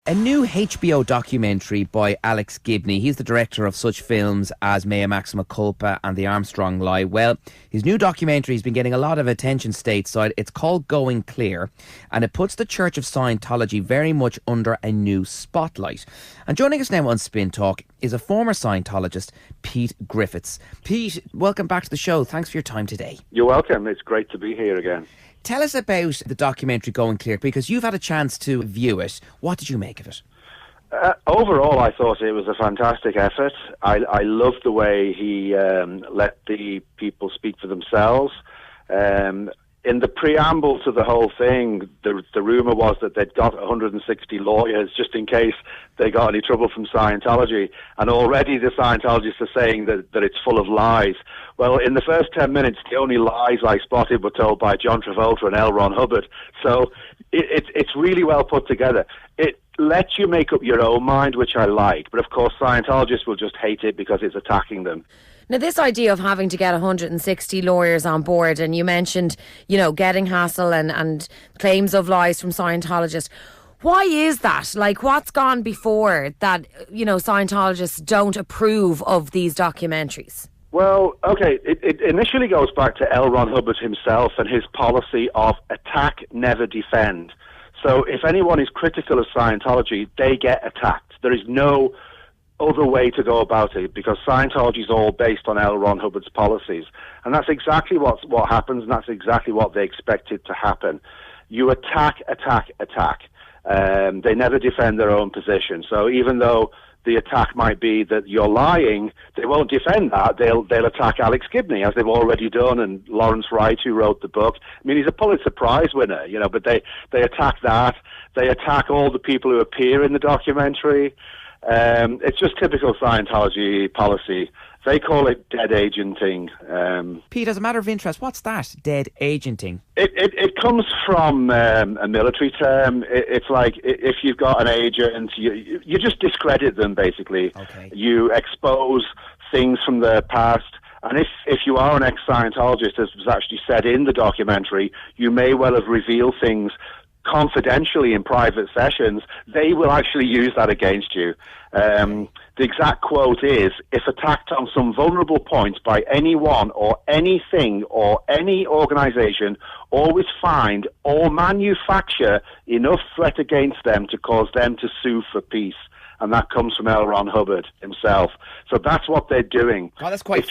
A new HBO documentary by Alex Gibney. He's the director of such films as Mea Maxima Culpa and The Armstrong Lie. Well, his new documentary has been getting a lot of attention stateside. It's called Going Clear, and it puts the Church of Scientology very much under a new spotlight. And joining us now on Spin Talk is a former Scientologist, Pete Griffiths. Pete, welcome back to the show. Thanks for your time today. You're welcome. It's great to be here again. Tell us about the documentary Going Clear, because you've had a chance to view it. What did you make of it? Overall, I thought it was a fantastic effort. I loved the way he let the people speak for themselves. In the preamble to the whole thing, the rumour was that they'd got 160 lawyers just in case they got any trouble from Scientology. And already the Scientologists are saying that it's full of lies. Well, in the first 10 minutes, the only lies I spotted were told by John Travolta and L. Ron Hubbard. So it's really well put together. It lets you make up your own mind, which I like. But of course, Scientologists will just hate it because it's attacking them. Now, this idea of having to get 160 lawyers on board, and you mentioned, getting hassle and claims of lies from Scientologists. Why is that? Like, what's gone before that, Scientologists don't approve of these documentaries? Well, okay, it initially goes back to L. Ron Hubbard himself and his policy of attack, never defend. So if anyone is critical of Scientology, they get attacked. There is no other way to go about it, because Scientology is all based on L. Ron Hubbard's policies. And that's exactly what happens, and that's exactly what they expected to happen. You attack. They never defend their own position. So even though the attack might be that you're lying, they won't defend that. They'll attack Alex Gibney, as they've already done, and Lawrence Wright, who wrote the book. I mean, he's a Pulitzer Prize winner, but they attack that. They attack all the people who appear in the documentary. It's just typical Scientology policy. They call it dead agenting. Pete, as a matter of interest, what's that, dead agenting? It comes from a military term. It's like if you've got an agent, you just discredit them, basically. Okay. You expose things from the past. And if you are an ex-Scientologist, as was actually said in the documentary, you may well have revealed things confidentially in private sessions. They will actually use that against you. The exact quote is, if attacked on some vulnerable point by anyone or anything or any organization, always find or manufacture enough threat against them to cause them to sue for peace. And that comes from L. Ron Hubbard himself. So that's what they're doing. Oh, that's quite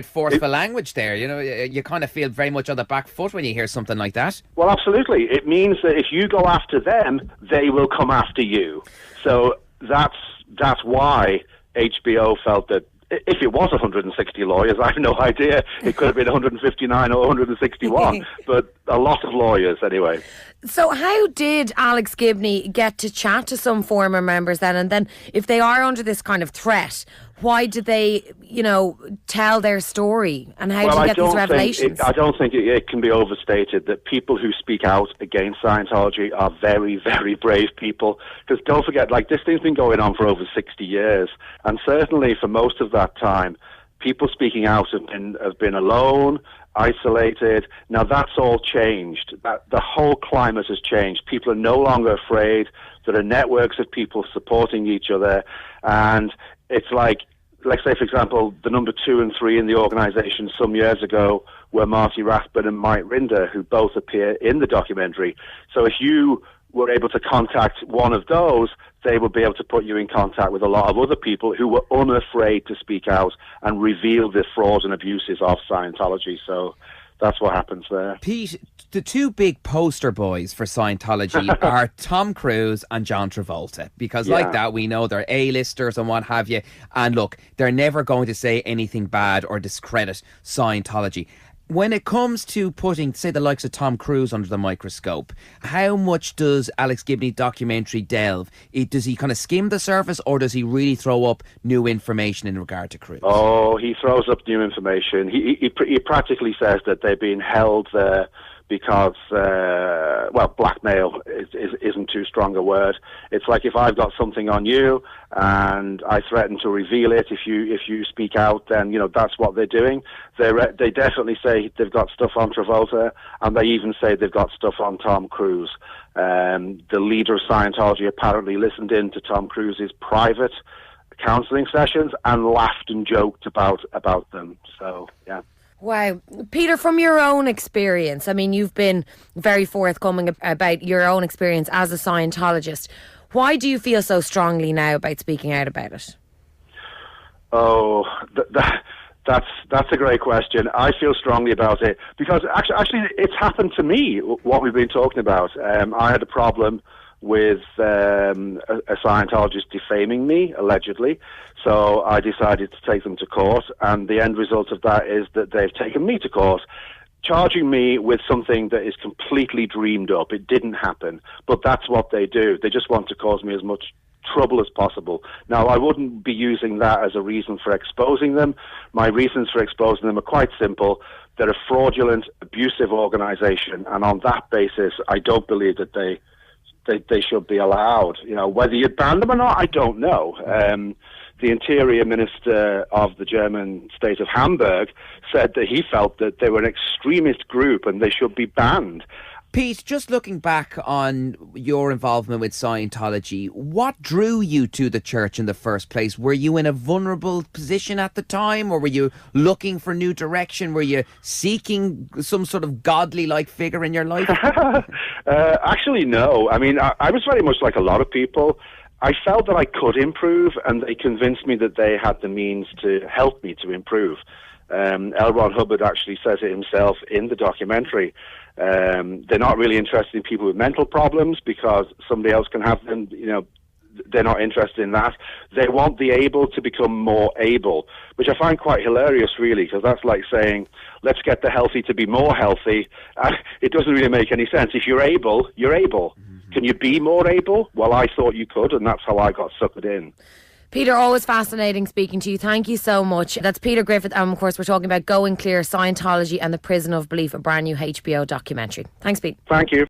forceful language there. You kind of feel very much on the back foot when you hear something like that. Well, absolutely. It means that if you go after them, they will come after you. So that's why HBO felt that if it was 160 lawyers, I have no idea. It could have been 159 or 161, but a lot of lawyers anyway. So how did Alex Gibney get to chat to some former members then? And then if they are under this kind of threat, why did they, tell their story? And how did you get these revelations? I don't think it can be overstated that people who speak out against Scientology are very, very brave people. Because don't forget, this thing's been going on for over 60 years. And certainly for most of that time, people speaking out have been alone, isolated. Now that's all changed. The whole climate has changed. People are no longer afraid. There are networks of people supporting each other. And it's like, let's say, for example, the number 2 and 3 in the organization some years ago were Marty Rathbun and Mike Rinder, who both appear in the documentary. So if you were able to contact one of those, they would be able to put you in contact with a lot of other people who were unafraid to speak out and reveal the frauds and abuses of Scientology. So that's what happens there. Pete, the two big poster boys for Scientology are Tom Cruise and John Travolta, because like that, we know they're A-listers and what have you. And look, they're never going to say anything bad or discredit Scientology. When it comes to putting, say, the likes of Tom Cruise under the microscope, how much does Alex Gibney documentary delve? Does he kind of skim the surface, or does he really throw up new information in regard to Cruise? Oh, he throws up new information. He practically says that they're being held there because, blackmail isn't too strong a word. It's like if I've got something on you and I threaten to reveal it, if you speak out, then, that's what they're doing. They definitely say they've got stuff on Travolta, and they even say they've got stuff on Tom Cruise. The leader of Scientology apparently listened in to Tom Cruise's private counselling sessions and laughed and joked about them. So, yeah. Wow. Peter, from your own experience, I mean, you've been very forthcoming about your own experience as a Scientologist. Why do you feel so strongly now about speaking out about it? Oh, that's a great question. I feel strongly about it because actually it's happened to me, what we've been talking about. I had a problem with a Scientologist defaming me, allegedly. So I decided to take them to court, and the end result of that is that they've taken me to court, charging me with something that is completely dreamed up. It didn't happen, but that's what they do. They just want to cause me as much trouble as possible. Now, I wouldn't be using that as a reason for exposing them. My reasons for exposing them are quite simple. They're a fraudulent, abusive organization, and on that basis, I don't believe that they should be allowed. Whether you'd ban them or not, I don't know. The Interior Minister of the German state of Hamburg said that he felt that they were an extremist group and they should be banned. Pete, just looking back on your involvement with Scientology, what drew you to the church in the first place? Were you in a vulnerable position at the time, or were you looking for new direction? Were you seeking some sort of godly-like figure in your life? Actually, no. I mean, I was very much like a lot of people. I felt that I could improve, and they convinced me that they had the means to help me to improve. L. Ron Hubbard actually says it himself in the documentary. They're not really interested in people with mental problems because somebody else can have them. They're not interested in that. They want the able to become more able, which I find quite hilarious, really, because that's like saying, let's get the healthy to be more healthy. It doesn't really make any sense. If you're able, you're able. Mm-hmm. Can you be more able? Well, I thought you could, and that's how I got suckered in. Peter, always fascinating speaking to you. Thank you so much. That's Peter Griffiths, and of course we're talking about Going Clear, Scientology and the Prison of Belief, a brand new HBO documentary. Thanks, Pete. Thank you.